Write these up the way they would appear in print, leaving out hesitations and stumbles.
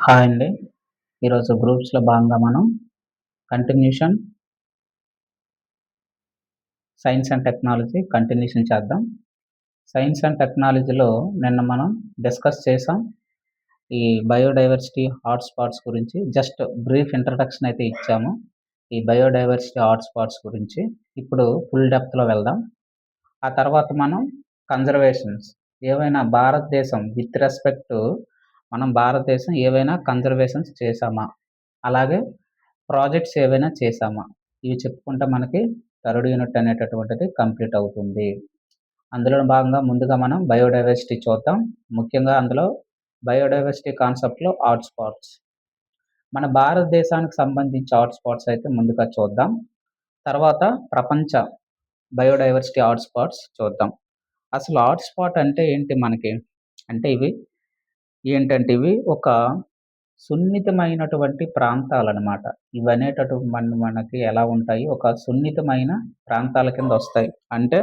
Hi అండి. ఈరోజు గ్రూప్స్‌లో భాగంగా మనం continuation science and technology continuation చేద్దాం. సైన్స్ అండ్ టెక్నాలజీలో నిన్న మనం డిస్కస్ చేసాం. ఈ బయోడైవర్సిటీ హాట్‌స్పాట్స్ గురించి జస్ట్ బ్రీఫ్ ఇంట్రడక్షన్ అయితే ఇచ్చాము. ఈ బయోడైవర్సిటీ హాట్‌స్పాట్స్ గురించి. ఇప్పుడు ఫుల్ డెప్త్‌లో వెళ్దాం. ఆ తర్వాత మనం కన్జర్వేషన్స్ ఏవైనా భారతదేశం విత్ రెస్పెక్ట్ టు మనం భారతదేశం ఏవైనా కన్జర్వేషన్స్ చేశామా? అలాగే ప్రాజెక్ట్స్ ఏవైనా చేశామా? ఇవి చెప్పుకుంటే మనకి థర్డ్ యూనిట్ అనేటటువంటిది కంప్లీట్ అవుతుంది. అందులో భాగంగా ముందుగా మనం బయోడైవర్సిటీ చూద్దాం. ముఖ్యంగా అందులో బయోడైవర్సిటీ కాన్సెప్ట్‌లో హాట్‌స్పాట్స్. మన భారతదేశానికి సంబంధించి హాట్‌స్పాట్స్ అయితే ముందుగా చూద్దాం. తర్వాత ప్రపంచ బయోడైవర్సిటీ హాట్‌స్పాట్స్ చూద్దాం. అసలు హాట్‌స్పాట్ అంటే ఏంటి మనకి? అంటే ఇవి ఒక సున్నితమైనటువంటి ప్రాంతాలనమాట. మనకి ఎలా ఉంటాయి? ఒక సున్నితమైన ప్రాంతాల కిందొస్తాయి. అంటే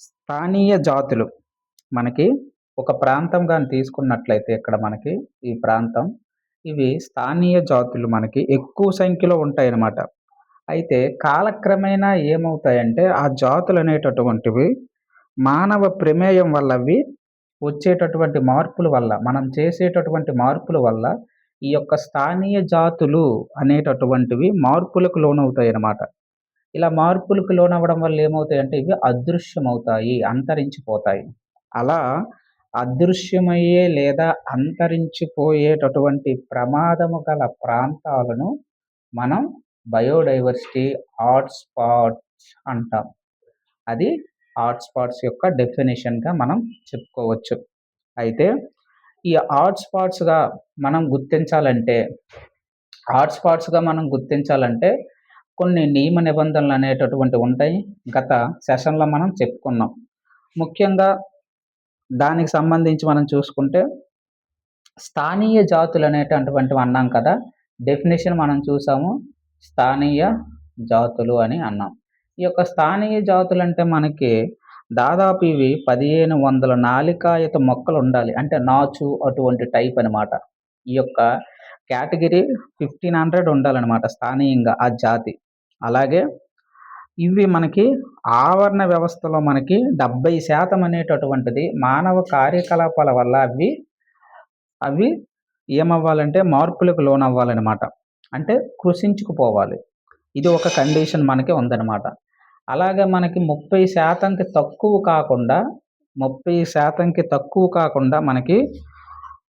స్థానీయ జాతులు మనకి ఒక ప్రాంతం గాని తీసుకున్నట్లయితే ఇక్కడ మనకి ఈ ప్రాంతం, ఇవి స్థానీయ జాతులు మనకి ఎక్కువ సంఖ్యలో ఉంటాయనమాట. అయితే కాలక్రమేణా ఏమవుతాయంటే ఆ జాతులనేటటువంటివి మానవ ప్రమేయం వల్ల అవి వచ్చేటటువంటి మార్పుల వల్ల, మనం చేసేటటువంటి మార్పుల వల్ల ఈ యొక్క స్థానీయ జాతులు అనేటటువంటివి మార్పులకు లోనవుతాయన్నమాట. ఇలా మార్పులకు లోనవ్వడం వల్ల ఏమవుతాయంటే ఇవి అదృశ్యమవుతాయి, అంతరించిపోతాయి. అలా అదృశ్యమయ్యే లేదా అంతరించిపోయేటటువంటి ప్రమాదము గల ప్రాంతాలను మనం బయోడైవర్సిటీ హాట్‌స్పాట్స్ అంటాం. అది హాట్‌స్పాట్స్ యొక్క డెఫినిషన్‌గా మనం చెప్పుకోవచ్చు. అయితే ఈ మనం గుర్తించాలంటే మనం గుర్తించాలంటే కొన్ని నియమ నిబంధనలు అనేటటువంటివి ఉంటాయి. గత సెషన్‌లో మనం చెప్పుకున్నాం. ముఖ్యంగా దానికి సంబంధించి మనం చూసుకుంటే స్థానీయ జాతులు అనేటటువంటివి అన్నాం కదా! డెఫినిషన్ మనం చూసాము. స్థానీయ జాతులు అని అన్నాం. ఈ యొక్క స్థానీయ జాతులంటే మనకి దాదాపు ఇవి 1500 నాలికాయత మొక్కలుండాలి. అంటే నాచు అటువంటి టైప్ అనమాట. ఈ యొక్క కేటగిరీ 1500 ఉండాలనమాట స్థానీయంగా ఆ జాతి. అలాగే ఇవి మనకి ఆవరణ వ్యవస్థలో మనకి 70% అనేటటువంటిది మానవ కార్యకలాపాల వల్ల అవి ఏమవ్వాలంటే మార్పులకు లోనవ్వాలనమాట. అంటే కృషించుకుపోవాలి. ఇది ఒక కండిషన్ మనకి ఉందనమాట. అలాగే మనకి 30%కి తక్కువ కాకుండా 30%కి తక్కువ కాకుండా మనకి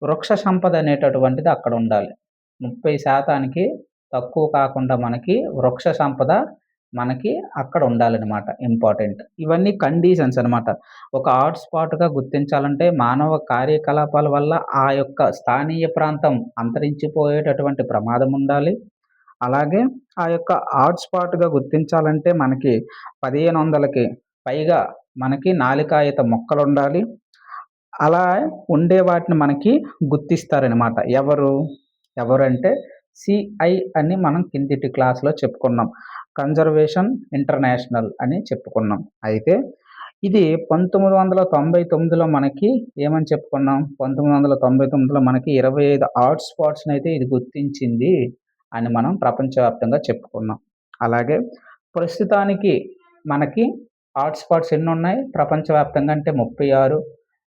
వృక్ష సంపద అనేటటువంటిది అక్కడుండాలి. 30%కి తక్కువ కాకుండా మనకి వృక్ష సంపద మనకి అక్కడ ఉండాలనమాట ఇంపార్టెంట్. ఇవన్నీ కండిషన్స్ అనమాట. ఒక హాట్‌స్పాట్‌గా గుర్తించాలంటే మానవ కార్యకలాపాల వల్ల ఆ యొక్క స్థానీయ ప్రాంతం అంతరించిపోయేటటువంటి ప్రమాదం ఉండాలి. అలాగే ఆ యొక్క హాట్‌స్పాట్‌గా గుర్తించాలంటే మనకి 1500కి పైగా మనకి నాలికాయత మొక్కలుండాలి. అలా ఉండే వాటిని మనకి గుర్తిస్తారనమాట. ఎవరంటే సిఐ అని మనం కిందటి క్లాస్‌లో చెప్పుకున్నాం. కన్జర్వేషన్ ఇంటర్నేషనల్ అని చెప్పుకున్నాం. అయితే ఇది 1999లో మనకి ఏమని చెప్పుకున్నాం? 1999లో మనకి 25 హాట్‌స్పాట్స్‌నైతే ఇది గుర్తించింది అని మనం ప్రపంచవ్యాప్తంగా చెప్పుకున్నాం. అలాగే ప్రస్తుతానికి మనకి హాట్‌స్పాట్స్ ఎన్నున్నాయి? ప్రపంచవ్యాప్తంగా అంటే 36.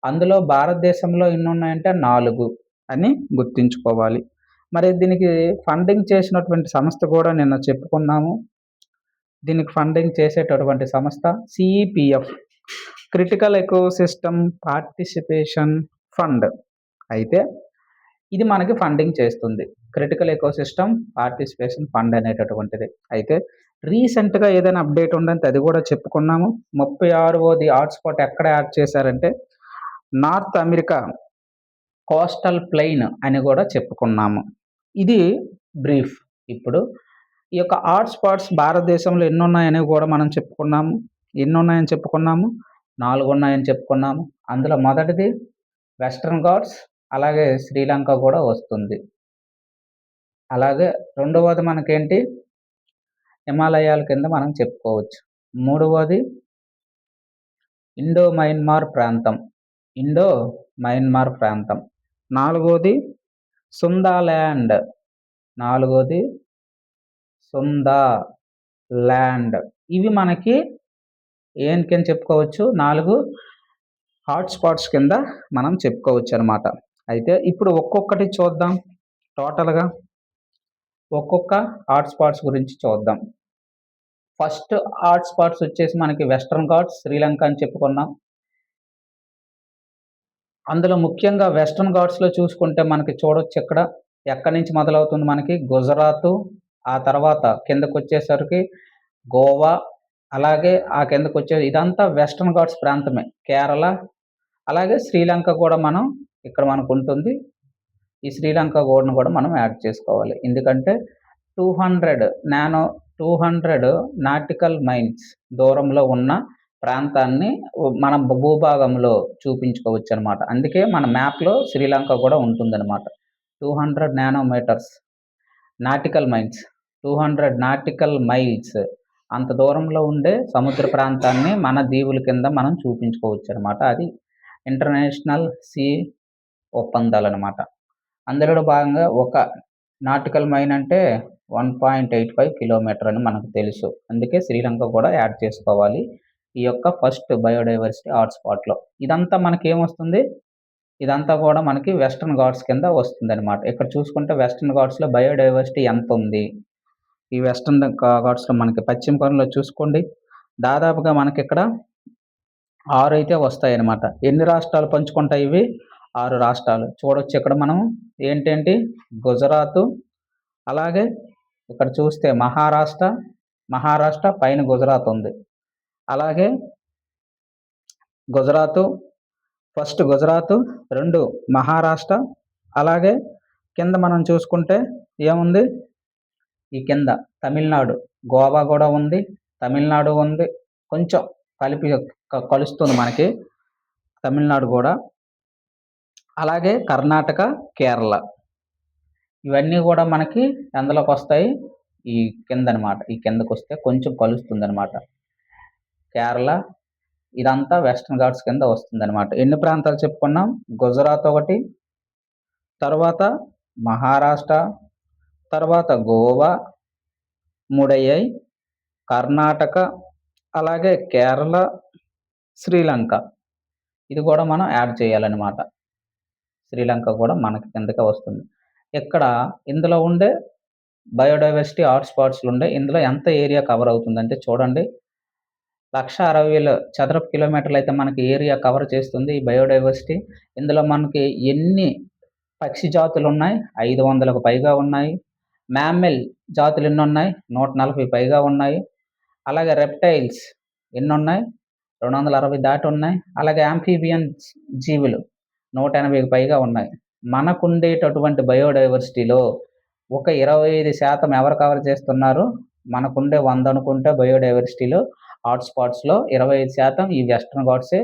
అందులో భారతదేశంలో ఎన్నున్నాయంటే 4 అని గుర్తుంచుకోవాలి. మరి దీనికి ఫండింగ్ చేసినటువంటి సంస్థ కూడా నిన్న చెప్పుకున్నాము. దీనికి ఫండింగ్ చేసేటటువంటి సంస్థ సిఈపిఎఫ్ క్రిటికల్ ఎకోసిస్టమ్ పార్టిసిపేషన్ ఫండ్. అయితే ఇది మనకి ఫండింగ్ చేస్తుంది. క్రిటికల్ ఎకోసిస్టమ్ పార్టిసిపేషన్ ఫండ్ అనేటటువంటిది. అయితే రీసెంట్‌గా ఏదైనా అప్డేట్ ఉందంటే అది కూడా చెప్పుకున్నాము. 36వది హాట్‌స్పాట్ ఎక్కడ యాడ్ చేశారంటే నార్త్ అమెరికా కోస్టల్ ప్లెయిన్ అని కూడా చెప్పుకున్నాము. ఇది బ్రీఫ్. ఇప్పుడు ఈ యొక్క హాట్‌స్పాట్స్ భారతదేశంలో ఎన్నున్నాయని కూడా మనం చెప్పుకున్నాము. ఎన్నున్నాయని చెప్పుకున్నాము? 4 ఉన్నాయని చెప్పుకున్నాము. అందులో మొదటిది వెస్టర్న్ ఘాట్స్, అలాగే శ్రీలంక కూడా వస్తుంది. అలాగే రెండవది మనకేంటి? హిమాలయాల కింద మనం చెప్పుకోవచ్చు. మూడవది ఇండో మయన్మార్ ప్రాంతం. నాలుగోది సుందాల్యాండ్. నాలుగోది సుందాల్యాండ్. ఇవి మనకి కింద చెప్పుకోవచ్చు 4 హాట్ స్పాట్స్ కింద మనం చెప్పుకోవచ్చనమాట. అయితే ఇప్పుడు ఒక్కొక్కటి చూద్దాం. టోటల్‌గా ఒక్కొక్క హాట్ స్పాట్స్ గురించి చూద్దాం. ఫస్ట్ హాట్ స్పాట్స్ వచ్చేసి మనకి వెస్టర్న్ ఘాట్స్, శ్రీలంక అని చెప్పుకున్నాం. అందులో ముఖ్యంగా వెస్టర్న్ ఘాట్స్‌లో చూసుకుంటే మనకి చూడొచ్చు ఇక్కడ. ఎక్కడి నుంచి మొదలవుతుంది మనకి గుజరాతు, ఆ తర్వాత కిందకొచ్చేసరికి గోవా, అలాగే ఆ కిందకొచ్చే ఇదంతా వెస్టర్న్ ఘాట్స్ ప్రాంతమే. కేరళ, అలాగే శ్రీలంక కూడా ఇక్కడ మనకుంటుంది. ఈ శ్రీలంక గూడను కూడా మనం యాడ్ చేసుకోవాలి. ఎందుకంటే 200 నాటికల్ మైల్స్ దూరంలో ఉన్న ప్రాంతాన్ని మన భూభాగంలో చూపించుకోవచ్చనమాట. అందుకే మన మ్యాప్‌లో శ్రీలంక కూడా ఉంటుందనమాట. 200 nanometres nautical miles. 200 nautical miles అంత దూరంలో ఉండే సముద్ర ప్రాంతాన్ని మన దీవుల కింద మనం చూపించుకోవచ్చనమాట. అది ఇంటర్నేషనల్ సీ ఒప్పందాలనమాట. అందులో భాగంగా ఒక నాటికల్ మైల్ అంటే 1.85 కిలోమీటర్ అని మనకు తెలుసు. అందుకే శ్రీలంక కూడా యాడ్ చేసుకోవాలి. ఈ యొక్క ఫస్ట్ బయోడైవర్సిటీ హాట్‌స్పాట్‌లో. ఇదంతా మనకేమొస్తుంది? ఇదంతా కూడా మనకి వెస్టర్న్ ఘాట్స్ కింద వస్తుందనమాట. ఇక్కడ చూసుకుంటే వెస్టర్న్ ఘాట్స్‌లో బయోడైవర్సిటీ ఎంతుంది? ఈ వెస్టర్న్ ఘాట్స్‌లో మనకి పశ్చిమ కనుమలో చూసుకోండి. దాదాపుగా మనకిక్కడ 6 అయితే వస్తాయన్నమాట. ఎన్ని రాష్ట్రాలు పంచుకుంటాయి ఇవి? 6 రాష్ట్రాలు. చూడొచ్చు ఇక్కడ మనం ఏంటేంటి గుజరాతు, అలాగే ఇక్కడ చూస్తే మహారాష్ట్ర పైన గుజరాత్ ఉంది. అలాగే గుజరాతు, ఫస్ట్ గుజరాతు, 2 మహారాష్ట్ర, అలాగే కింద మనం చూసుకుంటే ఏముంది? ఈ కింద తమిళనాడు, గోవా కూడా ఉంది, తమిళనాడు ఉంది. కొంచెం కలుస్తుంది మనకి తమిళనాడు కూడా. అలాగే కర్ణాటక, కేరళ. ఇవన్నీ కూడా మనకి ఎందులోకొస్తాయి? ఈ కిందనమాట. ఈ కిందకొస్తే కొంచెం కలుస్తుందనమాట. కేరళ ఇదంతా వెస్టర్న్ ఘాట్స్ కింద వస్తుందనమాట. ఎన్ని ప్రాంతాలు చెప్పుకున్నాం? గుజరాత్ ఒకటి, తర్వాత మహారాష్ట్ర, తర్వాత గోవా 3 అయ్యాయి. కర్ణాటక, అలాగే కేరళ, శ్రీలంక. ఇది కూడా మనం యాడ్ చేయాలనమాట. శ్రీలంక కూడా మనకి కిందకే వస్తుంది. ఇక్కడ ఇందులో ఉండే బయోడైవర్సిటీ హాట్‌స్పాట్స్‌లో ఉండే ఇందులో ఎంత ఏరియా కవర్ అవుతుందంటే చూడండి. 1,60,000 చదరపు కిలోమీటర్లు అయితే మనకి ఏరియా కవర్ చేస్తుంది ఈ బయోడైవర్సిటీ. ఇందులో మనకి ఎన్ని పక్షి జాతులున్నాయి? 500కు పైగా ఉన్నాయి. మ్యామ్మల్ జాతులు ఎన్నున్నాయి? 140 పైగా ఉన్నాయి. అలాగే రెప్టైల్స్ ఎన్నున్నాయి? 260 దాటి ఉన్నాయి. అలాగే యాంఫీబియన్స్ జీవులు 180కి పైగా ఉన్నాయి. మనకుండేటటువంటి బయోడైవర్సిటీలో ఒక 25% ఎవరు కవర్ చేస్తున్నారు? మనకుండే 100 అనుకుంటే బయోడైవర్సిటీలో హాట్‌స్పాట్స్‌లో 25% ఈ వెస్టర్న్ ఘాట్సే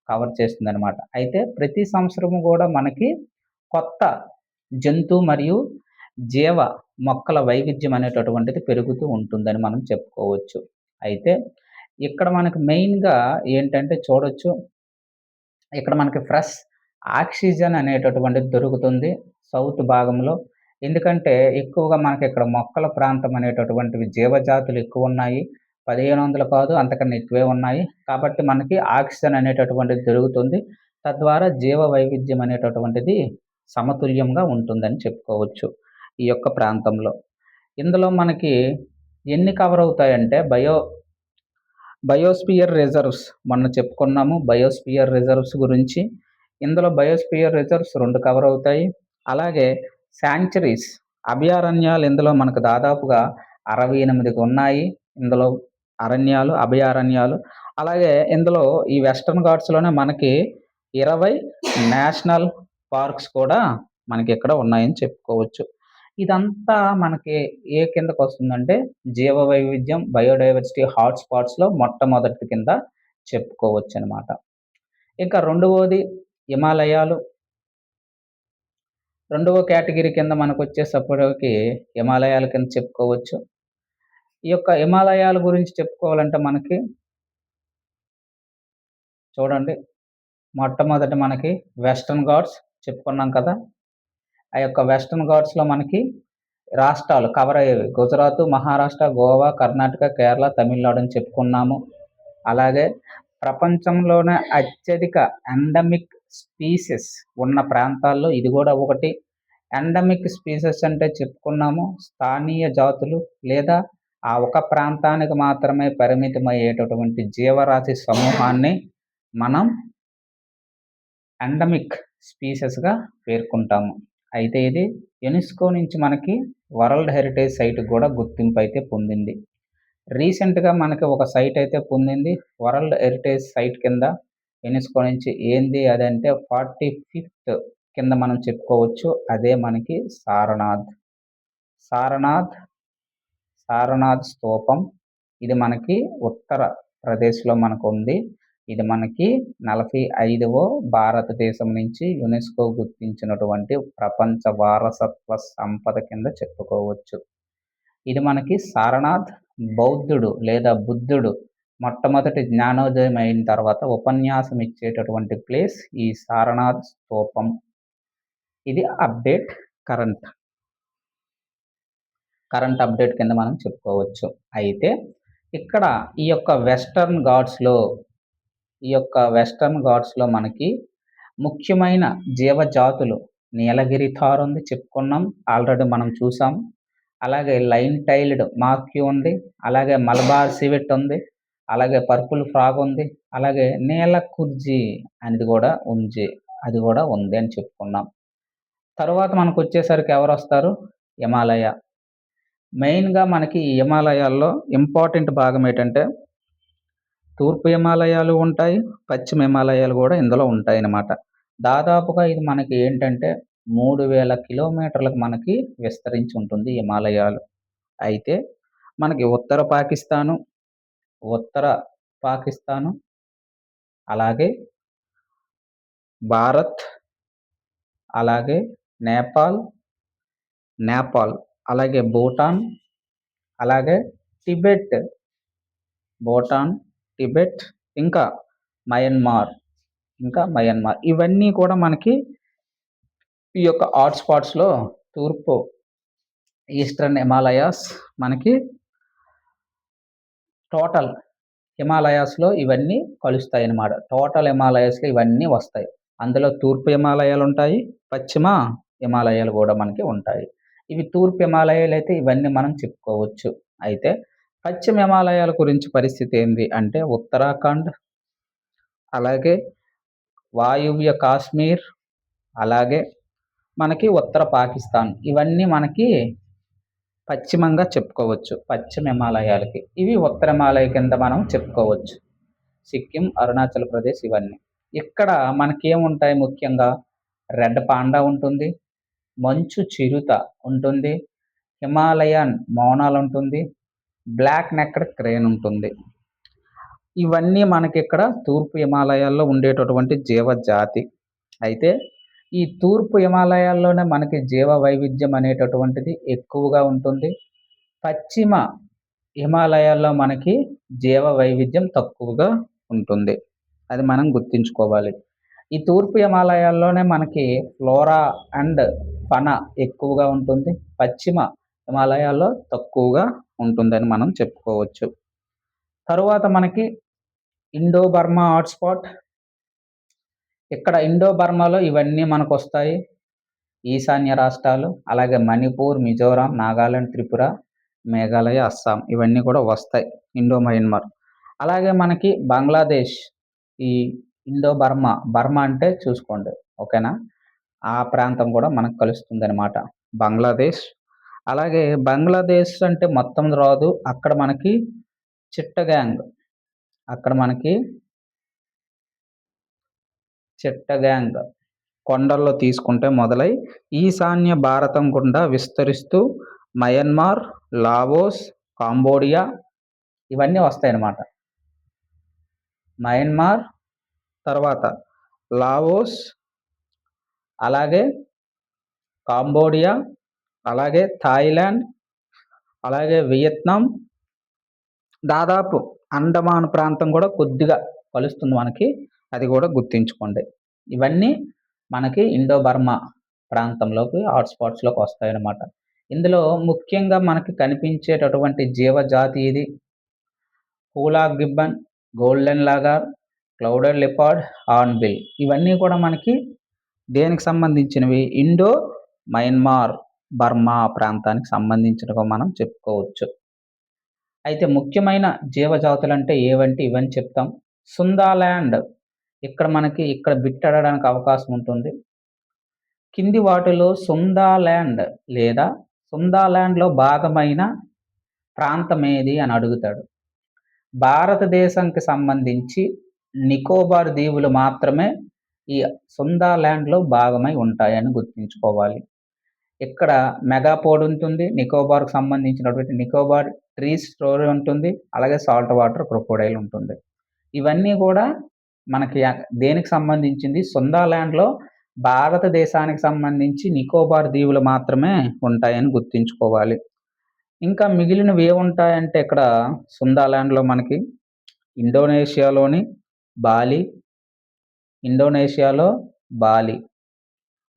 కవర్ చేస్తుందనమాట. అయితే ప్రతి సంవత్సరము కూడా మనకి కొత్త జంతు మరియు జీవ మొక్కల వైవిధ్యం అనేటటువంటిది పెరుగుతూ ఉంటుందని మనం చెప్పుకోవచ్చు. అయితే ఇక్కడ మనకు మెయిన్‌గా ఏంటంటే చూడొచ్చు. ఇక్కడ మనకి ఫ్రెష్ ఆక్సిజన్ అనేటటువంటిది దొరుకుతుంది సౌత్ భాగంలో. ఎందుకంటే ఎక్కువగా మనకిక్కడ మొక్కల ప్రాంతం అనేటటువంటివి జీవజాతులు ఎక్కువున్నాయి. 1500 కాదు అంతకన్నా ఎక్కువే ఉన్నాయి. కాబట్టి మనకి ఆక్సిజన్ అనేటటువంటిది దొరుకుతుంది. తద్వారా జీవ వైవిధ్యం అనేటటువంటిది సమతుల్యంగా ఉంటుందని చెప్పుకోవచ్చు ఈ యొక్క ప్రాంతంలో. ఇందులో మనకి ఎన్ని కవర్ అవుతాయంటే బయోస్ఫియర్ రిజర్వ్స్ మొన్న చెప్పుకున్నాము బయోస్ఫియర్ రిజర్వ్స్ గురించి. ఇందులో బయోస్ఫియర్ రిజర్వ్స్ 2 కవర్ అవుతాయి. అలాగే శాంక్చురీస్ అభయారణ్యాలు ఇందులో మనకు దాదాపుగా 68కి ఉన్నాయి. ఇందులో అభయారణ్యాలు. అలాగే ఇందులో ఈ వెస్టర్న్ ఘాట్స్‌లోనే మనకి 20 నేషనల్ పార్క్స్ కూడా మనకిక్కడ ఉన్నాయని చెప్పుకోవచ్చు. ఇదంతా మనకి కిందకొస్తుందంటే జీవ వైవిధ్యం, బయోడైవర్సిటీ హాట్‌స్పాట్స్‌లో మొట్టమొదటి కింద చెప్పుకోవచ్చనమాట. ఇంకా రెండవది హిమాలయాలు. రెండవ కేటగిరీ కింద మనకొచ్చేసప్పటికి హిమాలయాల కింద చెప్పుకోవచ్చు. ఈ యొక్క హిమాలయాల గురించి చెప్పుకోవాలంటే మనకి చూడండి. మొట్టమొదట మనకి వెస్టర్న్ ఘాట్స్ చెప్పుకున్నాం కదా! ఆ యొక్క వెస్టర్న్ ఘాట్స్‌లో మనకి రాష్ట్రాలు కవర్ అయ్యేవి. గుజరాత్, మహారాష్ట్ర, గోవా, కర్ణాటక, కేరళ, తమిళనాడు అని చెప్పుకున్నాము. అలాగే ప్రపంచంలోనే అత్యధిక ఎండమిక్ స్పీసీస్ ఉన్న ప్రాంతాల్లో ఇది కూడా ఒకటి. ఎండమిక్ స్పీసీస్ అంటే చెప్పుకున్నాము, స్థానీయ జాతులు లేదా ఆ ఒక ప్రాంతానికి మాత్రమే పరిమితమయ్యేటటువంటి జీవరాశి సమూహాన్ని మనం ఎండమిక్ స్పీసెస్‌గా పేర్కొంటాము. అయితే ఇది యునెస్కో నుంచి మనకి వరల్డ్ హెరిటేజ్ సైట్‌కి కూడా గుర్తింపు అయితే పొందింది. రీసెంట్‌గా మనకి ఒక సైట్ అయితే పొందింది. వరల్డ్ హెరిటేజ్ సైట్ కింద యునెస్కో నుంచి ఏంది అదంటే 45థ్ కింద మనం చెప్పుకోవచ్చు. అదే మనకి సారనాథ్. సారనాథ్, సారనాథ్ స్తూపం. ఇది మనకి ఉత్తర ప్రదేశ్‌లో మనకుంది. ఇది మనకి 45వ భారతదేశం నుంచి యునెస్కో గుర్తించినటువంటి ప్రపంచ వారసత్వ సంపద కింద చెప్పుకోవచ్చు. ఇది మనకి సారనాథ్ బౌద్ధుడు లేదా బుద్ధుడు మొట్టమొదటి జ్ఞానోదయం అయిన తర్వాత ఉపన్యాసం ఇచ్చేటటువంటి ప్లేస్ ఈ సారనాథ్ స్తూపం. ఇది అప్డేట్ కరెంట్ అప్డేట్ కింద మనం చెప్పుకోవచ్చు. అయితే ఇక్కడ ఈ యొక్క వెస్టర్న్ ఘాట్స్‌లో మనకి ముఖ్యమైన జీవజాతులు నీలగిరి థార్ ఉంది చెప్పుకున్నాం. ఆల్రెడీ మనం చూసాం. అలాగే లైన్ టైల్డ్ మాక్యూ ఉంది. అలాగే మలబార్ సివెట్ ఉంది. అలాగే పర్పుల్ ఫ్రాగ్ ఉంది. అలాగే నీలకుర్జి అనేది కూడా అది కూడా ఉంది అని చెప్పుకున్నాం. తరువాత మనకొచ్చేసరికి ఎవరొస్తారు? హిమాలయ. మెయిన్‌గా మనకి ఈ హిమాలయాల్లో ఇంపార్టెంట్ భాగం ఏంటంటే తూర్పు హిమాలయాలు ఉంటాయి. పశ్చిమ హిమాలయాలు కూడా ఇందులో ఉంటాయన్నమాట. దాదాపుగా ఇది మనకి ఏంటంటే 3000 కిలోమీటర్లకు మనకి విస్తరించి ఉంటుంది హిమాలయాలు. అయితే మనకి ఉత్తర పాకిస్తాను, అలాగే భారత్, అలాగే నేపాల్, అలాగే భూటాన్, అలాగే టిబెట్, ఇంకా మయన్మార్ ఇవన్నీ కూడా మనకి ఈ యొక్క హాట్ స్పాట్స్‌లో తూర్పు ఈస్టర్న్ హిమాలయాస్ మనకి టోటల్ హిమాలయాస్‌లో ఇవన్నీ కలుస్తాయన్నమాట. టోటల్ హిమాలయాస్‌లో ఇవన్నీ వస్తాయి. అందులో తూర్పు హిమాలయాలు ఉంటాయి. పశ్చిమ హిమాలయాలు కూడా మనకి ఉంటాయి. ఇవి తూర్పు హిమాలయాలు అయితే ఇవన్నీ మనం చెప్పుకోవచ్చు. అయితే పశ్చిమ హిమాలయాల గురించి పరిస్థితి ఏంది అంటే ఉత్తరాఖండ్, అలాగే వాయువ్య కాశ్మీర్, అలాగే మనకి ఉత్తర పాకిస్తాన్ ఇవన్నీ మనకి పశ్చిమంగా చెప్పుకోవచ్చు. పశ్చిమ హిమాలయాలకి. ఇవి ఉత్తర హిమాలయ కింద మనం చెప్పుకోవచ్చు. సిక్కిం, అరుణాచల్ ప్రదేశ్ ఇవన్నీ. ఇక్కడ మనకేముంటాయి ముఖ్యంగా రెడ్ పాండా ఉంటుంది. మంచు చిరుత ఉంటుంది. హిమాలయన్ మోనాల్ ఉంటుంది. బ్లాక్ నెక్డ్ క్రేన్ ఉంటుంది. ఇవన్నీ మనకిక్కడ తూర్పు హిమాలయాల్లో ఉండేటటువంటి జీవజాతి. అయితే ఈ తూర్పు హిమాలయాల్లోనే మనకి జీవ వైవిధ్యం అనేటటువంటిది ఎక్కువగా ఉంటుంది. పశ్చిమ హిమాలయాల్లో మనకి జీవ వైవిధ్యం తక్కువగా ఉంటుంది. అది మనం గుర్తుంచుకోవాలి. ఈ తూర్పు హిమాలయాల్లోనే మనకి ఫ్లోరా అండ్ ఫనా ఎక్కువగా ఉంటుంది. పశ్చిమ హిమాలయాల్లో తక్కువగా ఉంటుందని మనం చెప్పుకోవచ్చు. తరువాత మనకి ఇండో బర్మా హాట్‌స్పాట్. ఇక్కడ ఇండో బర్మాలో ఇవన్నీ మనకొస్తాయి. ఈశాన్య రాష్ట్రాలు, అలాగే మణిపూర్, మిజోరాం, నాగాలాండ్, త్రిపుర, మేఘాలయ, అస్సాం ఇవన్నీ కూడా వస్తాయి ఇండో మయన్మార్. అలాగే మనకి బంగ్లాదేశ్ ఈ ఇండో బర్మా అంటే చూసుకోండి. ఓకేనా? ఆ ప్రాంతం కూడా మనకు కలుస్తుందనమాట బంగ్లాదేశ్. అలాగే బంగ్లాదేశ్ అంటే మొత్తం రాదు. అక్కడ మనకి చిట్టగాంగ్ కొండల్లో తీసుకుంటే మొదలై ఈశాన్య భారతం గుండా విస్తరిస్తూ మయన్మార్, లావోస్, కాంబోడియా ఇవన్నీ వస్తాయన్నమాట. మయన్మార్, తర్వాత లావోస్, అలాగే కాంబోడియా, అలాగే థాయిలాండ్, అలాగే వియత్నాం, దాదాపు అండమాన్ ప్రాంతం కూడా కొద్దిగా కలుస్తుంది మనకి. అది కూడా గుర్తుంచుకోండి. ఇవన్నీ మనకి ఇండో బర్మా ప్రాంతంలోకి హాట్స్పాట్స్లోకి వస్తాయన్నమాట. ఇందులో ముఖ్యంగా మనకి కనిపించేటటువంటి జీవజాతి ఇది hoolock gibbon, golden langur, clouded leopard, hornbill. ఇవన్నీ కూడా మనకి దేనికి సంబంధించినవి? ఇండో మయన్మార్, బర్మా ప్రాంతానికి సంబంధించినవిగా మనం చెప్పుకోవచ్చు. అయితే ముఖ్యమైన జీవజాతులంటే ఏవంటే ఇవని చెప్తాం. సుందాలాండ్ ఇక్కడ బిట్ అడగడానికి అవకాశం ఉంటుంది. కింది వాటిలో సుందాలాండ్ లేదా సుందాలాండ్‌లో భాగమైన ప్రాంతమేది అని అడుగుతాడు. భారతదేశంకి సంబంధించి నికోబార్ దీవులు మాత్రమే ఈ సుందాలాండ్‌లో భాగమై ఉంటాయని గుర్తుంచుకోవాలి. ఇక్కడ మెగాపోడ్ ఉంటుంది. నికోబార్‌కు సంబంధించినటువంటి నికోబార్ ట్రీ స్టోరీ ఉంటుంది. అలాగే సాల్ట్ వాటర్ క్రొకోడైల్ ఉంటుంది. ఇవన్నీ కూడా మనకి దేనికి సంబంధించింది? సుందాలాండ్‌లో భారతదేశానికి సంబంధించి నికోబార్ దీవులు మాత్రమే ఉంటాయని గుర్తుంచుకోవాలి. ఇంకా మిగిలినవి ఏముంటాయంటే ఇక్కడ సుందాలాండ్‌లో మనకి ఇండోనేషియాలో బాలి,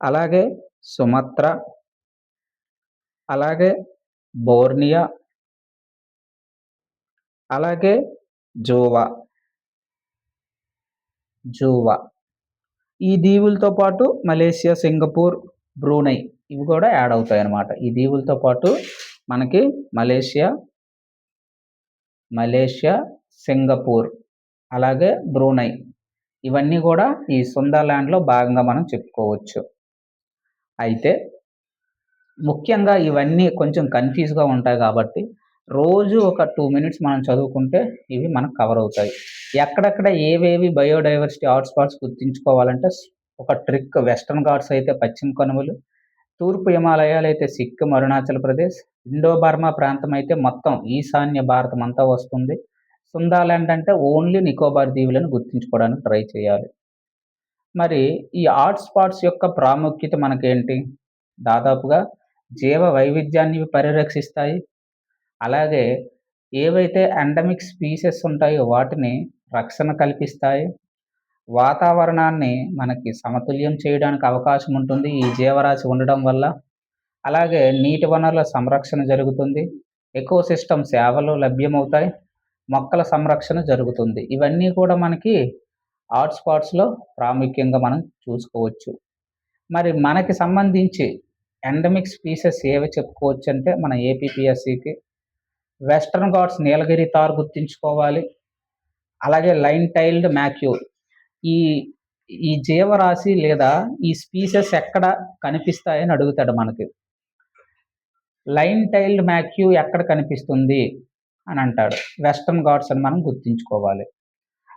అలాగే సుమత్రా, అలాగే బోర్నియా, అలాగే జోవా. ఈ దీవులతో పాటు మలేషియా, సింగపూర్, బ్రూనై ఇవి కూడా యాడ్ అవుతాయన్నమాట. ఈ దీవులతో పాటు మనకి మలేషియా, సింగపూర్, అలాగే బ్రూనై ఇవన్నీ కూడా ఈ సుందర్‌లాండ్‌లో భాగంగా మనం చెప్పుకోవచ్చు. అయితే ముఖ్యంగా ఇవన్నీ కొంచెం కన్‌ఫ్యూజ్‌గా ఉంటాయి కాబట్టి రోజు ఒక 2 మినిట్స్ మనం చదువుకుంటే ఇవి మనకు కవర్ అవుతాయి. ఎక్కడెక్కడ ఏవేవి బయోడైవర్సిటీ హాట్‌స్పాట్స్ గుర్తుంచుకోవాలంటే ఒక ట్రిక్ వెస్టర్న్ ఘాట్స్ అయితే పశ్చిమ కనుమలు, తూర్పు హిమాలయాలైతే సిక్కిం, అరుణాచల్ ప్రదేశ్, ఇండో బర్మా ప్రాంతం అయితే మొత్తం ఈశాన్య భారతం అంతా వస్తుంది. సుందాలాండ్ అంటే ఓన్లీ నికోబార్ దీవులను గుర్తుంచుకోవడానికి ట్రై చేయాలి. మరి ఈ హాట్‌స్పాట్స్ యొక్క ప్రాముఖ్యత మనకేంటి? దాదాపుగా జీవ వైవిధ్యాన్ని పరిరక్షిస్తాయి. అలాగే ఏవైతే ఎండమిక్ స్పీసెస్ ఉంటాయో వాటిని రక్షణ కల్పిస్తాయి. వాతావరణాన్ని మనకి సమతుల్యం చేయడానికి అవకాశం ఉంటుంది ఈ జీవరాశి ఉండడం వల్ల. అలాగే నీటి వనరుల సంరక్షణ జరుగుతుంది. ఎకోసిస్టమ్ సేవలు లభ్యమవుతాయి. మొక్కల సంరక్షణ జరుగుతుంది. ఇవన్నీ కూడా మనకి హాట్‌స్పాట్స్‌లో ప్రాముఖ్యంగా మనం చూసుకోవచ్చు. మరి మనకి సంబంధించి ఎండమిక్ స్పీసెస్ ఏవి చెప్పుకోవచ్చంటే మన ఏపీపీఎస్‌సికి వెస్టర్న్ ఘాట్స్ నీలగిరి తార్ గుర్తుంచుకోవాలి. అలాగే లైన్ టైల్డ్ మాక్యూర్ ఈ ఈ జీవరాశి లేదా ఈ స్పీసెస్ ఎక్కడ కనిపిస్తాయని అడుగుతాడు మనకి. లైన్ టైల్డ్ మాక్యూ ఎక్కడ కనిపిస్తుంది అని అంటాడు. వెస్టర్న్ ఘాట్స్ అని మనం గుర్తుంచుకోవాలి.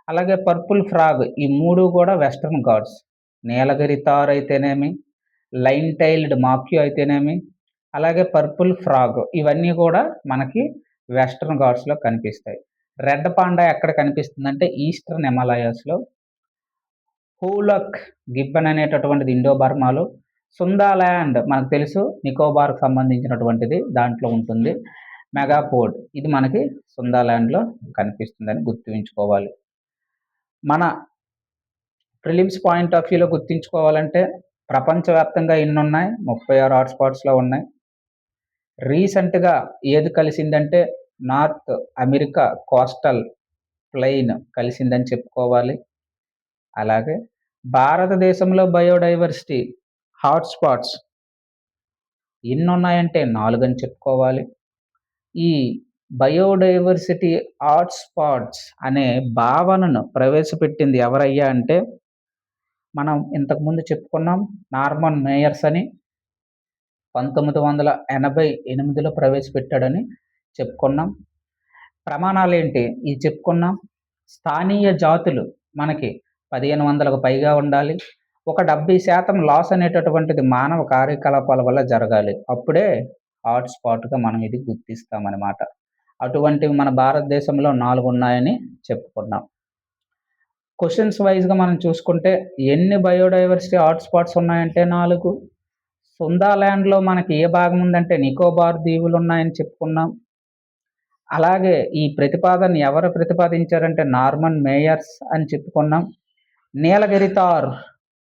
అలాగే పర్పుల్ ఫ్రాగ్ ఈ 3 కూడా వెస్టర్న్ ఘాట్స్. నీలగిరి తార్ అయితేనేమి, లైన్ టైల్డ్ మాక్యూ అయితేనేమి, అలాగే పర్పుల్ ఫ్రాగ్ ఇవన్నీ కూడా మనకి వెస్టర్న్ ఘాట్స్‌లో కనిపిస్తాయి. రెడ్ పాండా ఎక్కడ కనిపిస్తుందంటే ఈస్టర్న్ హిమాలయాస్‌లో. హూలాక్ గిబ్బన్ అనేటటువంటిది ఇండో బర్మాలో. సుందాలాండ్ మనకు తెలుసు నికోబార్‌కు సంబంధించినటువంటిది దాంట్లో ఉంటుంది. మెగాపోడ్ ఇది మనకి సుందాలాండ్‌లో కనిపిస్తుందని గుర్తుంచుకోవాలి. మన ప్రిలిమ్స్ పాయింట్ ఆఫ్ వ్యూలో గుర్తుంచుకోవాలంటే ప్రపంచవ్యాప్తంగా ఎన్నున్నాయి? 36 హాట్‌స్పాట్స్‌లో ఉన్నాయి. రీసెంట్‌గా ఏది కలిసిందంటే నార్త్ అమెరికా కోస్టల్ ప్లెయిన్ కలిసిందని చెప్పుకోవాలి. అలాగే భారతదేశంలో బయోడైవర్సిటీ హాట్‌స్పాట్స్ ఎన్నున్నాయంటే 4 అని చెప్పుకోవాలి. ఈ బయోడైవర్సిటీ హాట్‌స్పాట్స్ అనే భావనను ప్రవేశపెట్టింది ఎవరయ్యా అంటే మనం ఇంతకుముందు చెప్పుకున్నాం నార్మన్ మేయర్స్ అని 1988లో ప్రవేశపెట్టాడని చెప్పుకున్నాం. ప్రమాణాలేంటి? ఇది చెప్పుకున్నాం. స్థానీయ జాతులు మనకి 1500కు పైగా ఉండాలి. ఒక 70% లాస్ అనేటటువంటిది మానవ కార్యకలాపాల వల్ల జరగాలి. అప్పుడే హాట్‌స్పాట్‌గా మనం ఇది గుర్తిస్తామనమాట. అటువంటివి మన భారతదేశంలో 4 ఉన్నాయని చెప్పుకున్నాం. క్వెషన్స్ వైస్‌గా మనం చూసుకుంటే ఎన్ని బయోడైవర్సిటీ హాట్‌స్పాట్స్ ఉన్నాయంటే 4. సుందాలాండ్‌లో మనకి ఏ భాగం ఉందంటే నికోబార్ దీవులు ఉన్నాయని చెప్పుకున్నాం. అలాగే ఈ ప్రతిపాదనని ఎవరు ప్రతిపాదించారంటే నార్మన్ మేయర్స్ అని చెప్పుకున్నాం. నీలగిరి తార్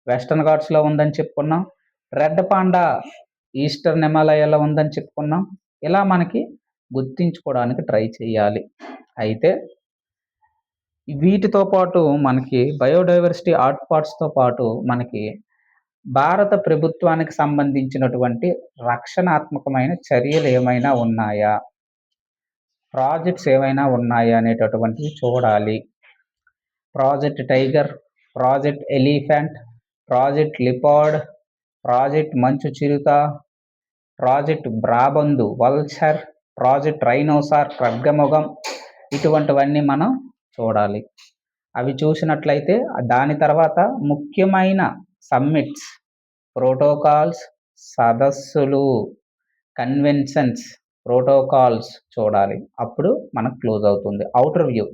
వెస్టర్న్ ఘాట్స్‌లో ఉందని చెప్పుకున్నాం. రెడ్ పాండా ఈస్టర్న్ హిమాలయాలో ఉందని చెప్పుకున్నాం. ఇలా మనకి గుర్తించుకోవడానికి ట్రై చేయాలి. అయితే వీటితో పాటు మనకి బయోడైవర్సిటీ హాట్‌స్పాట్స్‌తో పాటు మనకి భారత ప్రభుత్వానికి సంబంధించినటువంటి రక్షణాత్మకమైన చర్యలు ఏమైనా ఉన్నాయా? ప్రాజెక్ట్స్ ఏమైనా ఉన్నాయా అనేటటువంటివి చూడాలి. Project tiger, project elephant, project leopard, project మంచు చిరుత, ప్రాజెక్ట్ బ్రాబందు వల్చర్, ప్రాజెక్ట్ రైనోసార్ ఖడ్గమృగం, ఇటువంటివన్నీ మనం చూడాలి. అవి చూసినట్లయితే దాని తర్వాత ముఖ్యమైన సమ్మిట్స్, ప్రోటోకాల్స్, సదస్సులు, కన్వెన్షన్స్, ప్రోటోకాల్స్ చూడాలి. అప్పుడు మనకు క్లోజ్ అవుతుంది. ఔటర్ వ్యూ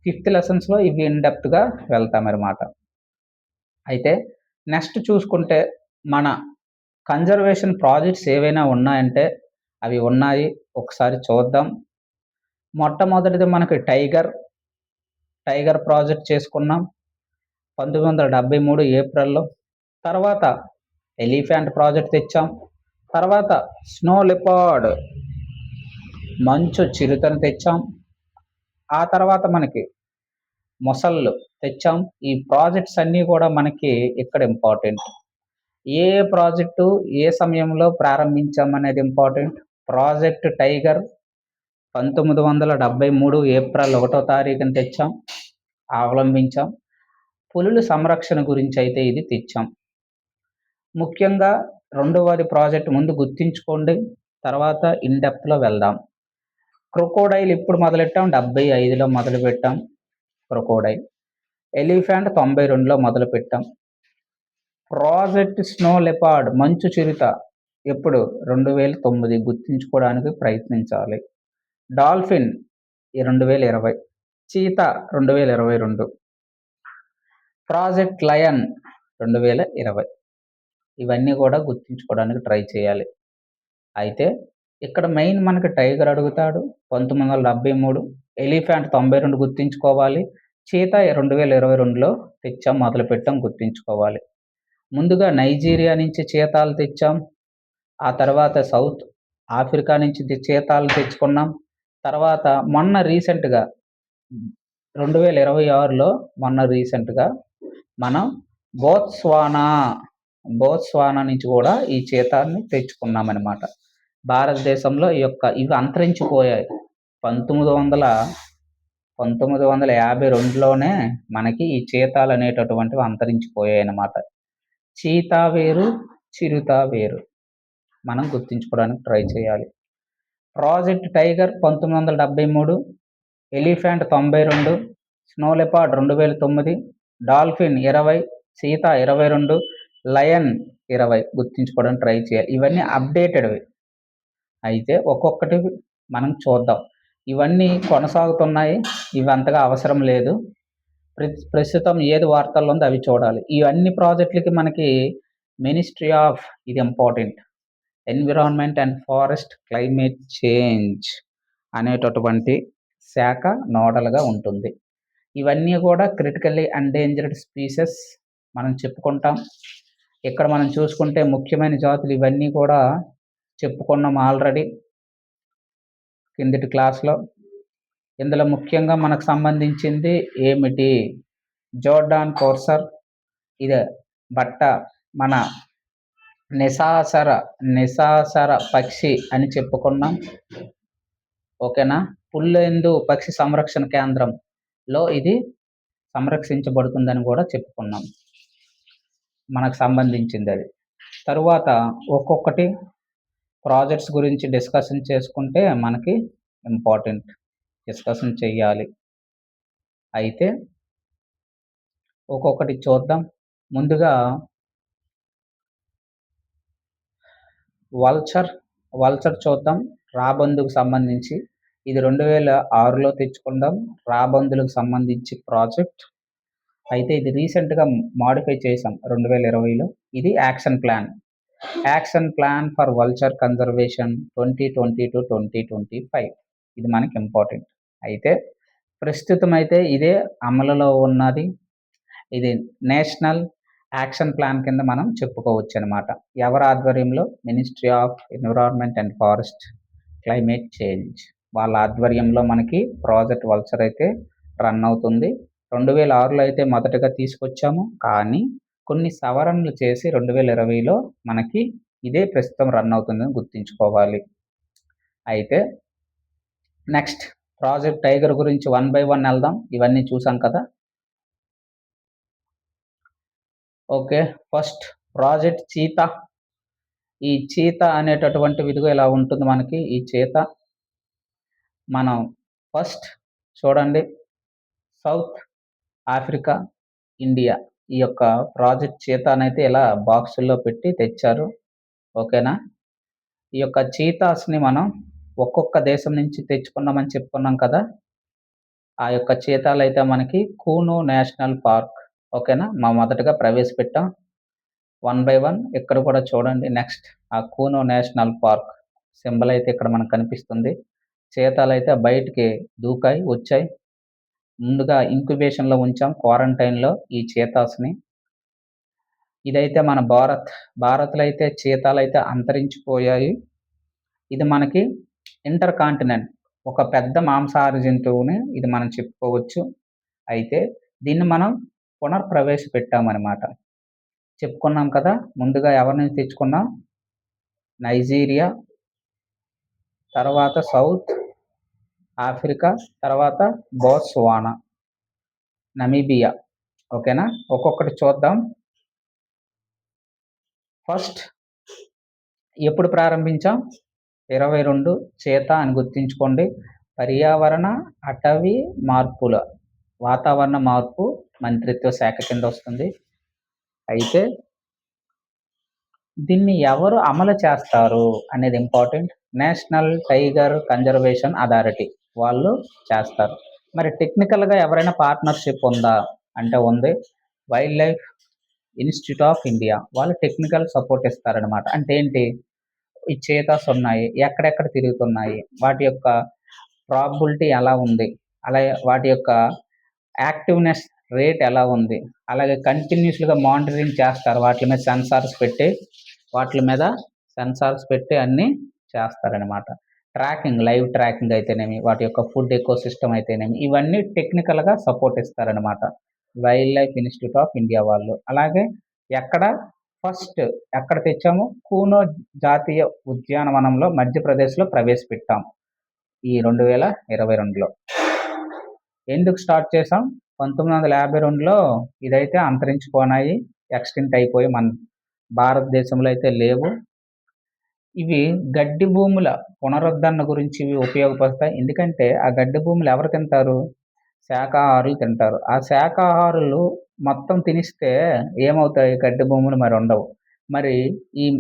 5th లెసన్స్‌లో ఇవి ఇన్ డెప్త్‌గా వెళ్తామనమాట. అయితే నెక్స్ట్ చూసుకుంటే మన కన్జర్వేషన్ ప్రాజెక్ట్స్ ఏవైనా ఉన్నాయంటే అవి ఉన్నాయి. ఒకసారి చూద్దాం. మొట్టమొదటిది మనకి టైగర్ ప్రాజెక్ట్ చేసుకున్నాం 1973 ఏప్రిల్‌లో. తర్వాత ఎలిఫెంట్ ప్రాజెక్ట్ తెచ్చాం. తర్వాత స్నో లెపర్డ్ మంచు చిరుతను తెచ్చాం. ఆ తర్వాత మనకి మొసళ్ళు తెచ్చాం. ఈ ప్రాజెక్ట్స్ అన్నీ కూడా మనకి ఇక్కడ ఇంపార్టెంట్. ఏ ప్రాజెక్టు ఏ సమయంలో ప్రారంభించామనేది ఇంపార్టెంట్. ప్రాజెక్ట్ టైగర్ 1973 ఏప్రిల్ 1వ తారీఖున తెచ్చాం, అవలంబించాం. పులుల సంరక్షణ గురించి అయితే ఇది తెచ్చాం. ముఖ్యంగా రెండవది ప్రాజెక్ట్ ముందు గుర్తుంచుకోండి. తర్వాత ఇన్ డెప్త్‌లో వెళ్దాం. క్రొకోడైల్ ఎప్పుడు మొదలెట్టాం? 75లో మొదలుపెట్టాం క్రొకోడైల్. ఎలిఫెంట్ 92లో మొదలుపెట్టాం. ప్రాజెక్ట్ స్నో లెపర్డ్ మంచు చిరుత ఎప్పుడు? 2009 గుర్తుంచుకోవడానికి ప్రయత్నించాలి. Dolphin 2020, cheetah 2022, project lion 2020. ఇవన్నీ కూడా గుర్తుంచుకోవడానికి ట్రై చేయాలి. అయితే ఇక్కడ మెయిన్ మనకి టైగర్ అడుగుతాడు 1973, ఎలిఫెంట్ 92 గుర్తుంచుకోవాలి, చీతా 2022లో తెచ్చాం, మొదలుపెట్టాం, గుర్తుంచుకోవాలి. ముందుగా నైజీరియా నుంచి చీతాలు తెచ్చాం. ఆ తర్వాత సౌత్ ఆఫ్రికా నుంచి చీతాలను తెచ్చుకున్నాం. తర్వాత మొన్న రీసెంట్‌గా 2026లో మనం బోత్స్వానా నుంచి కూడా ఈ చీతాల్ని తెచ్చుకున్నామనమాట. భారతదేశంలో ఇవి అంతరించిపోయాయి. 1952లోనే మనకి ఈ చీతాలు అనేటటువంటివి అంతరించిపోయాయన్నమాట. చీతా వేరు, చిరుత వేరు. మనం గుర్తుంచుకోవడానికి ట్రై చేయాలి. Project tiger 1973, elephant 92, snow leopard 2009, dolphin 20, cheetah 22, lion 20 గుర్తుంచుకోవడానికి ట్రై చేయాలి. ఇవన్నీ అప్డేటెడ్‌వి. అయితే ఒక్కొక్కటి మనం చూద్దాం. ఇవన్నీ కొనసాగుతున్నాయి. ఇవి అంతగా అవసరం లేదు. ప్రస్తుతం ఏది వార్తల్లో ఉందో అవి చూడాలి. ఈ అన్ని ప్రాజెక్టులకి మనకి మినిస్ట్రీ ఆఫ్ ఇది important. Environment and forest climate change అనేటటువంటి శాఖ నోడల్‌గా ఉంటుంది. ఇవన్నీ కూడా క్రిటికల్లీ ఎండేంజర్డ్ స్పీసెస్ మనం చెప్పుకుంటాం. ఇక్కడ మనం చూసుకుంటే ముఖ్యమైన జాతులు ఇవన్నీ కూడా చెప్పుకున్నాం ఆల్రెడీ కిందటి క్లాస్‌లో. ఇందులో ముఖ్యంగా మనకు సంబంధించింది ఏమిటి? జోర్డాన్ కోర్సర్, ఇది మన నిశాచర పక్షి అని చెప్పుకున్నాం. ఓకేనా? పుల్లెందు పక్షి సంరక్షణ కేంద్రంలో ఇది సంరక్షించబడుతుందని కూడా చెప్పుకున్నాం. మనకు సంబంధించింది అది. తరువాత ఒక్కొక్కటి ప్రాజెక్ట్స్ గురించి డిస్కషన్ చేసుకుంటే మనకి ఇంపార్టెంట్. డిస్కషన్ చెయ్యాలి. అయితే ఒక్కొక్కటి చూద్దాం. ముందుగా వల్చర్ చూద్దాం. రాబందుకు సంబంధించి ఇది 2006లో తెచ్చుకున్నాం. రాబందులకు సంబంధించి ప్రాజెక్ట్. అయితే ఇది రీసెంట్‌గా మోడిఫై చేసాం 2020లో. ఇది action plan for vulture conservation 2020-2025. ఇది మనకి ఇంపార్టెంట్. అయితే ప్రస్తుతం అయితే ఇదే అమలులో ఉన్నది. ఇది నేషనల్ యాక్షన్ ప్లాన్ కింద మనం చెప్పుకోవచ్చు అనమాట. ఎవరి ఆధ్వర్యంలో? Ministry of environment and forest climate change వాళ్ళ ఆధ్వర్యంలో మనకి ప్రాజెక్ట్ వల్చర్ అయితే రన్ అవుతుంది. 2006లో అయితే మొదటగా తీసుకొచ్చాము. కానీ కొన్ని సవరణలు చేసి 2020లో మనకి ఇదే ప్రస్తుతం రన్ అవుతుందని గుర్తుంచుకోవాలి. అయితే నెక్స్ట్ ప్రాజెక్ట్ టైగర్ గురించి 1 బై 1 వెళ్దాం. ఇవన్నీ చూసాం కదా! ఓకే. First project cheetah. ఈ చీతా అనేటటువంటి విధంగా ఇలా ఉంటుంది మనకి ఈ చీతా. మనం ఫస్ట్ చూడండి సౌత్ ఆఫ్రికా, ఇండియా ఈ యొక్క ప్రాజెక్ట్ చీతానైతే ఇలా బాక్సుల్లో పెట్టి తెచ్చారు. ఓకేనా? ఈ యొక్క చీతాస్‌ని మనం ఒక్కొక్క దేశం నుంచి తెచ్చుకున్నామని చెప్పుకున్నాం కదా! ఆ యొక్క చీతాలైతే మనకి కూను నేషనల్ పార్క్ ఓకేనా? మొదటగా ప్రవేశపెట్టాం. 1 బై 1 ఇక్కడ కూడా చూడండి నెక్స్ట్ ఆ కూను నేషనల్ పార్క్ సింబల్ అయితే ఇక్కడ మనకు కనిపిస్తుంది. చీతాలైతే బయటికి దూకాయి, వచ్చాయి. ముందుగా ఇంక్యుబేషన్‌లో ఉంచాం క్వారంటైన్‌లో ఈ చీతాస్‌ని. ఇదైతే మన భారత్‌లో అయితే చీతాలైతే అంతరించిపోయాయి. ఇది మనకి ఇంటర్ కాంటినెంట్ ఒక పెద్ద మాంసాహార జంతువుని ఇది మనం చెప్పుకోవచ్చు. అయితే దీన్ని మనం పునర్ప్రవేశపెట్టామనమాట. చెప్పుకున్నాం కదా! ముందుగా ఎవరి నుంచి తెచ్చుకున్నాం? నైజీరియా, తర్వాత సౌత్ ఆఫ్రికా, తర్వాత బోట్స్వానా, నమీబియా. ఓకేనా? ఒక్కొక్కటి చూద్దాం. ఫస్ట్ ఎప్పుడు ప్రారంభించాం? 22 చీతా అని గుర్తుంచుకోండి. పర్యావరణ, అటవీ మార్పుల వాతావరణ మార్పు మంత్రిత్వ శాఖ కింద వస్తుంది. అయితే దీన్ని ఎవరు అమలు చేస్తారు అనేది important. National tiger conservation authority వాళ్ళు చేస్తారు. మరి టెక్నికల్‌గా ఎవరైనా పార్ట్నర్‌షిప్ ఉందా? అంటే ఉంది. Wild life institute of India వాళ్ళు టెక్నికల్ సపోర్ట్ ఇస్తారనమాట. అంటే ఏంటి? ఈ చీతాస్ ఉన్నాయి. ఎక్కడెక్కడ తిరుగుతున్నాయి? వాటి యొక్క ప్రాబబిలిటీ ఎలా ఉంది? అలాగే వాటి యొక్క యాక్టివ్‌నెస్ రేట్ ఎలా ఉంది? అలాగే కంటిన్యూయస్‌గా మానిటరింగ్ చేస్తారు. వాటిల మీద సెన్సార్స్ పెట్టి అన్నీ చేస్తారనమాట. లైవ్ ట్రాకింగ్ అయితేనేమి, వాటి యొక్క ఫుడ్ ఎకోసిస్టమ్ అయితేనేమి, ఇవన్నీ టెక్నికల్‌గా సపోర్ట్ ఇస్తారనమాట. Wild life institute of India వాళ్ళు. అలాగే ఫస్ట్ ఎక్కడ తెచ్చాము? కూనో జాతీయ ఉద్యానవనంలో మధ్యప్రదేశ్‌లో ప్రవేశపెట్టాం. ఈ 2022లో. ఎందుకు స్టార్ట్ చేసాం? 1952లో ఇదైతే అంతరించిపోనాయి. ఎక్స్‌టింక్ట్ అయిపోయి మన భారతదేశంలో అయితే లేవు. ఇవి గడ్డి భూముల పునరుద్ధరణ గురించి ఇవి ఉపయోగపడతాయి. ఎందుకంటే ఆ గడ్డి భూములు ఎవరు తింటారు? శాకాహారులు తింటారు. ఆ శాకాహారులు మొత్తం తినేస్తే ఏమవుతాయి? గడ్డి భూములు మరి ఉండవు. మరి ఈ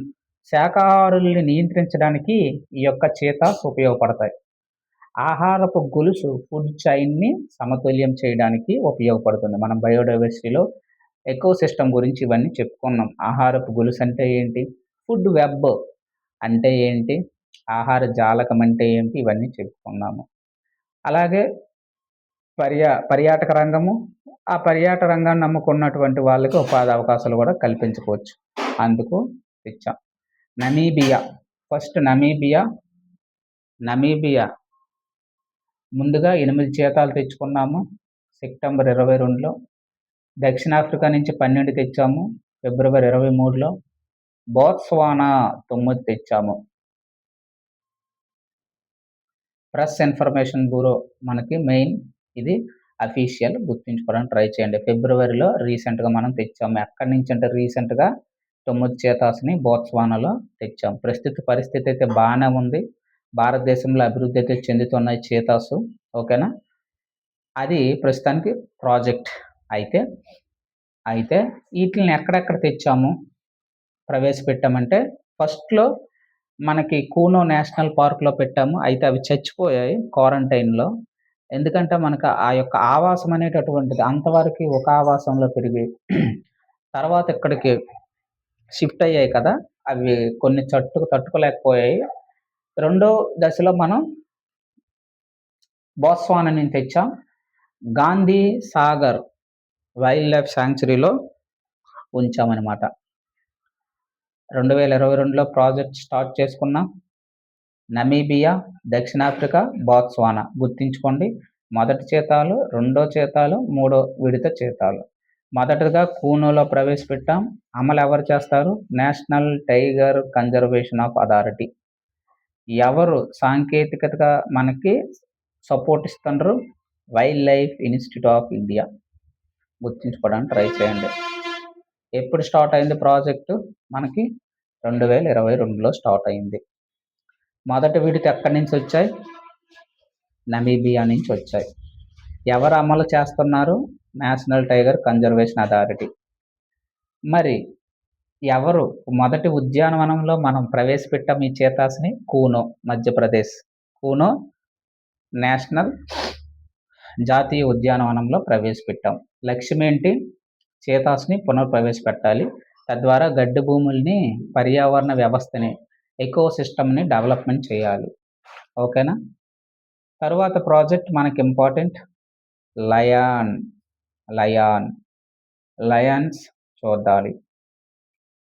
శాకాహారుల్ని నియంత్రించడానికి ఈ యొక్క చీతాస్ ఉపయోగపడతాయి. ఆహారపు గొలుసు ఫుడ్ చైన్‌ని సమతుల్యం చేయడానికి ఉపయోగపడుతుంది. మనం బయోడైవర్సిటీలో ఎకోసిస్టమ్ గురించి ఇవన్నీ చెప్పుకున్నాం. ఆహారపు గొలుసు అంటే ఏంటి? ఫుడ్ వెబ్ అంటే ఏంటి? ఆహార జాలకం అంటే ఏంటి? ఇవన్నీ చెప్పుకున్నాము. అలాగే పర్యాటక రంగము, ఆ పర్యాటక రంగాన్ని నమ్ముకున్నటువంటి వాళ్ళకి ఉపాధి అవకాశాలు కూడా కల్పించుకోవచ్చు. అందుకు తెచ్చాం. నమీబియా. ఫస్ట్ నమీబియా ముందుగా 8 చీతాలు తెచ్చుకున్నాము. సెప్టెంబర్ 22లో. దక్షిణాఫ్రికా నుంచి 12 తెచ్చాము. ఫిబ్రవరి 23లో. బోట్స్వానా 9 తెచ్చాము. ప్రెస్ ఇన్ఫర్మేషన్ బ్యూరో మనకి మెయిన్ ఇది అఫీషియల్ గుర్తుంచుకోవడానికి ట్రై చేయండి. ఫిబ్రవరిలో రీసెంట్‌గా మనం తెచ్చాము. ఎక్కడి నుంచి అంటే రీసెంట్‌గా 9 చీతాస్‌ని బోట్స్వానాలో తెచ్చాం. ప్రస్తుత పరిస్థితి అయితే బానే ఉంది. భారతదేశంలో అభివృద్ధి అయితే చెందుతున్నాయి చీతాసు. ఓకేనా? అది ప్రస్తుతానికి ప్రాజెక్ట్. అయితే ఈటిల్ని ఎక్కడెక్కడ తెచ్చాము? ప్రవేశపెట్టామంటే ఫస్ట్‌లో మనకి కూనో నేషనల్ పార్క్‌లో పెట్టాము. అయితే అవి చచ్చిపోయాయి క్వారంటైన్‌లో. ఎందుకంటే మనకు ఆ యొక్క ఆవాసం అనేటటువంటిది అంతవరకి ఒక ఆవాసంలో పెరిగి తర్వాత ఇక్కడికి షిఫ్ట్ అయ్యాయి కదా! అవి కొన్ని తట్టుకోలేకపోయాయి. రెండో దశలో మనం బోట్స్వానా నుంచి తెచ్చాం. గాంధీ సాగర్ వైల్డ్ లైఫ్ శాంక్చురీలో ఉంచామనమాట. 2022లో ప్రాజెక్ట్ స్టార్ట్ చేసుకున్నాం. నమీబియా, దక్షిణాఫ్రికా, బోత్స్వానా గుర్తుంచుకోండి. మొదటి చేతాలు, రెండో చేతాలు, మూడో విడత చేతాలు. మొదటగా కూనోలో ప్రవేశపెట్టాం. అమలు ఎవరు చేస్తారు? National tiger conservation of authority. ఎవరు సాంకేతికతగా మనకి సపోర్ట్ ఇస్తున్నారు? Wild life institute of India. గుర్తుంచుకోవడానికి ట్రై చేయండి. ఎప్పుడు స్టార్ట్ అయింది ప్రాజెక్టు? మనకి 2022లో స్టార్ట్ అయింది. మొదటి విడత ఎక్కడి నుంచి వచ్చాయి? నమీబియా నుంచి వచ్చాయి. ఎవరు అమలు చేస్తున్నారు? National tiger conservation authority. మరి ఎవరు మొదటి ఉద్యానవనంలో మనం ప్రవేశపెట్టాం ఈ చేతాస్ని? కూనో, మధ్యప్రదేశ్. కూనో నేషనల్ జాతీయ ఉద్యానవనంలో ప్రవేశపెట్టాం. లక్ష్యం ఏంటి? చేతాస్ని పునఃప్రవేశపెట్టాలి. తద్వారా గడ్డి భూముల్ని, పర్యావరణ వ్యవస్థని, ఎకోసిస్టమ్ని డెవలప్మెంట్ చేయాలి. ఓకేనా? తరువాత ప్రాజెక్ట్ మనకి ఇంపార్టెంట్ లయన్స్ చూడాలి.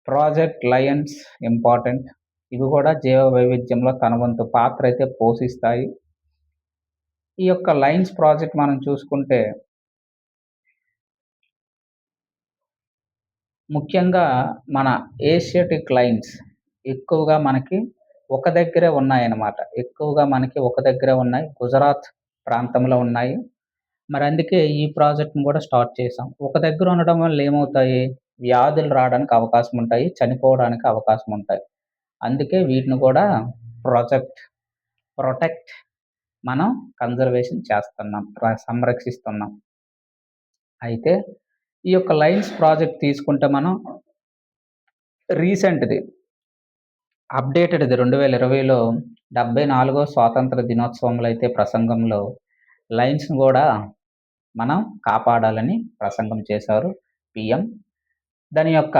Project Lions important. ఇవి కూడా జీవ వైవిధ్యంలో తన వంతు పాత్ర అయితే పోషిస్తాయి. ఈ యొక్క లయన్స్ ప్రాజెక్ట్ మనం చూసుకుంటే ముఖ్యంగా మన ఏషియాటిక్ లయన్స్ ఎక్కువగా మనకి ఒక దగ్గరే ఉన్నాయన్నమాట. గుజరాత్ ప్రాంతంలో ఉన్నాయి. మరి అందుకే ఈ ప్రాజెక్ట్‌ని కూడా స్టార్ట్ చేశాం. ఒక దగ్గర ఉండడం వల్ల ఏమవుతాయి? వ్యాధులు రావడానికి అవకాశం ఉంటాయి. చనిపోవడానికి అవకాశం ఉంటాయి. అందుకే వీటిని కూడా ప్రొటెక్ట్ మనం కన్జర్వేషన్ చేస్తున్నాం. సంరక్షిస్తున్నాం. అయితే ఈ యొక్క లయన్స్ ప్రాజెక్ట్ తీసుకుంటే మనం రీసెంట్‌ది అప్డేటెడ్‌ది 2020లో 74వ స్వాతంత్ర దినోత్సవంలో అయితే ప్రసంగంలో లయన్స్‌ని కూడా మనం కాపాడాలని ప్రసంగం చేశారు పీఎం. దాని యొక్క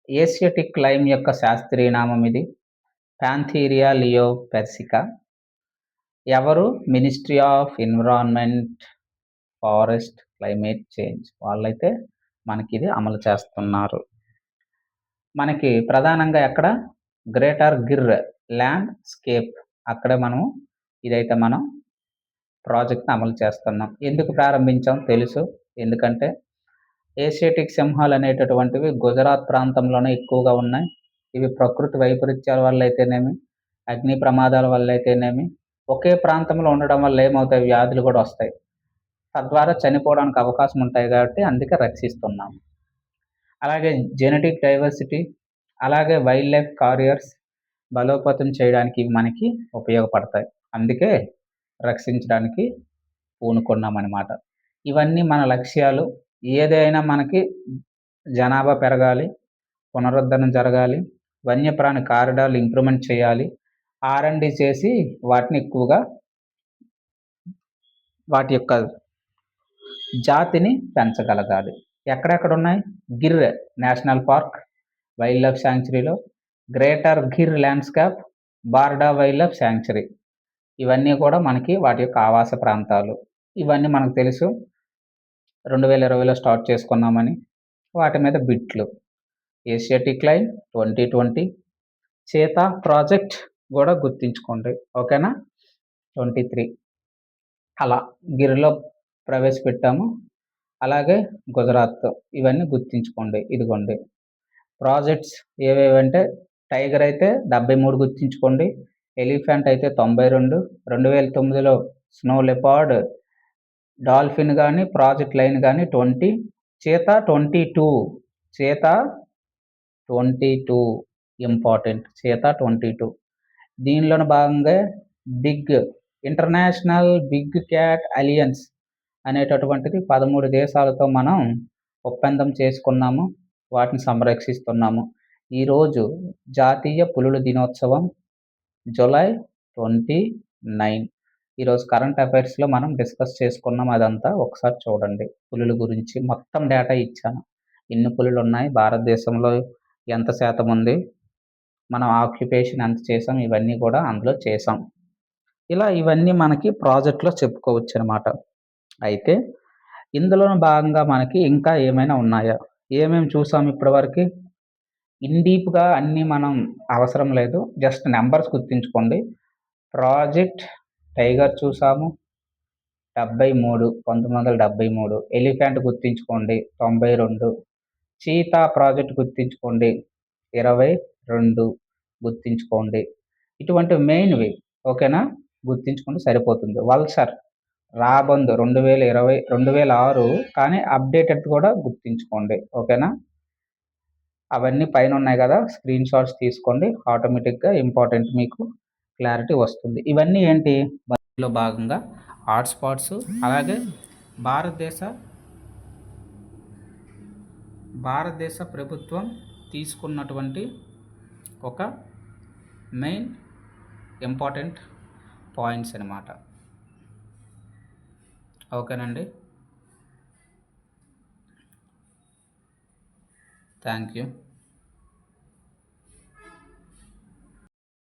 ఏషియాటిక్ లైమ్ యొక్క శాస్త్రీయ నామం ఇది. ప్యాంథీరియా లియో పెర్సికా. ఎవరు? Ministry of environment, forest, climate change వాళ్ళైతే మనకి ఇది అమలు చేస్తున్నారు. మనకి ప్రధానంగా ఎక్కడ? గ్రేటర్ గిర్ ల్యాండ్స్కేప్ అక్కడే ఇదైతే మనం ప్రాజెక్ట్‌ని అమలు చేస్తున్నాం. ఎందుకు ప్రారంభించాం తెలుసు. ఎందుకంటే ఏషియాటిక్ సింహాలు అనేటటువంటివి గుజరాత్ ప్రాంతంలోనే ఎక్కువగా ఉన్నాయి. ఇవి ప్రకృతి వైపరీత్యాల వల్ల అయితేనేమి, అగ్ని ప్రమాదాల వల్ల అయితేనేమి, ఒకే ప్రాంతంలో ఉండడం వల్ల ఏమవుతాయి? వ్యాధులు కూడా వస్తాయి. తద్వారా చనిపోవడానికి అవకాశం ఉంటాయి కాబట్టి అందుకే రక్షిస్తున్నాం. అలాగే జెనెటిక్ డైవర్సిటీ, అలాగే వైల్డ్ లైఫ్ కారియర్స్ బలోపేతం చేయడానికి ఇవి మనకి ఉపయోగపడతాయి. అందుకే రక్షించడానికి పూనుకున్నామనమాట. ఇవన్నీ మన లక్ష్యాలు. ఏదైనా మనకి జనాభా పెరగాలి, పునరుద్ధరణ జరగాలి, వన్యప్రాణి కారిడార్లు ఇంప్రూవ్‌మెంట్ చేయాలి, ఆర్&డి చేసి వాటిని ఎక్కువగా వాటి యొక్క జాతిని పెంచగలగాలి. ఎక్కడెక్కడున్నాయి? Gir national park, wildlife శాంక్చురీలో, greater Gir landscape, Barda wildlife sanctuary. ఇవన్నీ కూడా మనకి వాటి యొక్క ఆవాస ప్రాంతాలు. ఇవన్నీ మనకు తెలుసు. 2020లో స్టార్ట్ చేసుకున్నామని. వాటి మీద బిట్లు. ఏషియాటిక్ లైన్ 2020, చీతా ప్రాజెక్ట్ కూడా గుర్తుంచుకోండి. ఓకేనా? 23 అలా గిర్‌లో ప్రవేశపెట్టాము. అలాగే గుజరాత్ ఇవన్నీ గుర్తుంచుకోండి. ఇదిగోండి ప్రాజెక్ట్స్ ఏవేవంటే టైగర్ అయితే 73 గుర్తుంచుకోండి. ఎలిఫెంట్ అయితే 92, 2009లో స్నో లెపార్డ్, డాల్ఫిన్ కానీ, ప్రాజెక్ట్ లైన్ కానీ 20, చీతా 22 ఇంపార్టెంట్. చీతా 22 దీనిలోని భాగంగా ఇంటర్నేషనల్ బిగ్ క్యాట్ అలియన్స్ అనేటటువంటిది 13 దేశాలతో మనం ఒప్పందం చేసుకున్నాము. వాటిని సంరక్షిస్తున్నాము. ఈరోజు జాతీయ పులుల దినోత్సవం జూలై 29. ఈరోజు కరెంట్ అఫైర్స్‌లో మనం డిస్కస్ చేసుకున్నాం అదంతా. ఒకసారి చూడండి. పులుల గురించి మొత్తం డేటా ఇచ్చాను. ఎన్ని పులులు ఉన్నాయి? భారతదేశంలో ఎంత శాతం ఉంది? మనం ఆక్యుపేషన్ ఎంత చేసాం? ఇవన్నీ కూడా అందులో చేసాం. ఇలా ఇవన్నీ మనకి ప్రాజెక్ట్‌లో చెప్పుకోవచ్చనమాట. అయితే ఇందులోని భాగంగా మనకి ఇంకా ఏమైనా ఉన్నాయా? ఏమేమి చూసాం ఇప్పటివరకు? ఇన్ డీప్‌గా అన్నీ మనం అవసరం లేదు. జస్ట్ నంబర్స్ గుర్తుంచుకోండి. ప్రాజెక్ట్ టైగర్ చూసాము. 73 1973. ఎలిఫెంట్ గుర్తుంచుకోండి 92. చీతా ప్రాజెక్ట్ గుర్తుంచుకోండి 22 గుర్తుంచుకోండి. ఇటువంటివి మెయిన్‌వి. ఓకేనా? గుర్తుంచుకుంటే సరిపోతుంది. వల్సర్, రాబందు 2020 2006 కానీ అప్‌డేటెడ్ కూడా గుర్తుంచుకోండి. ఓకేనా? అవన్నీ పైనున్నాయి గదా! స్క్రీన్ షాట్స్ తీసుకోండి. ఆటోమేటిక్‌గా ఇంపార్టెంట్ మీకు క్లారిటీ వస్తుంది. ఇవన్నీ ఏంటి? బయోలో భాగంగా హాట్‌స్పాట్స్ అలాగే భారతదేశ భారతదేశ ప్రభుత్వం తీసుకున్నటువంటి ఒక మెయిన్ ఇంపార్టెంట్ పాయింట్స్ అనమాట. ఓకేనండి. Thank you.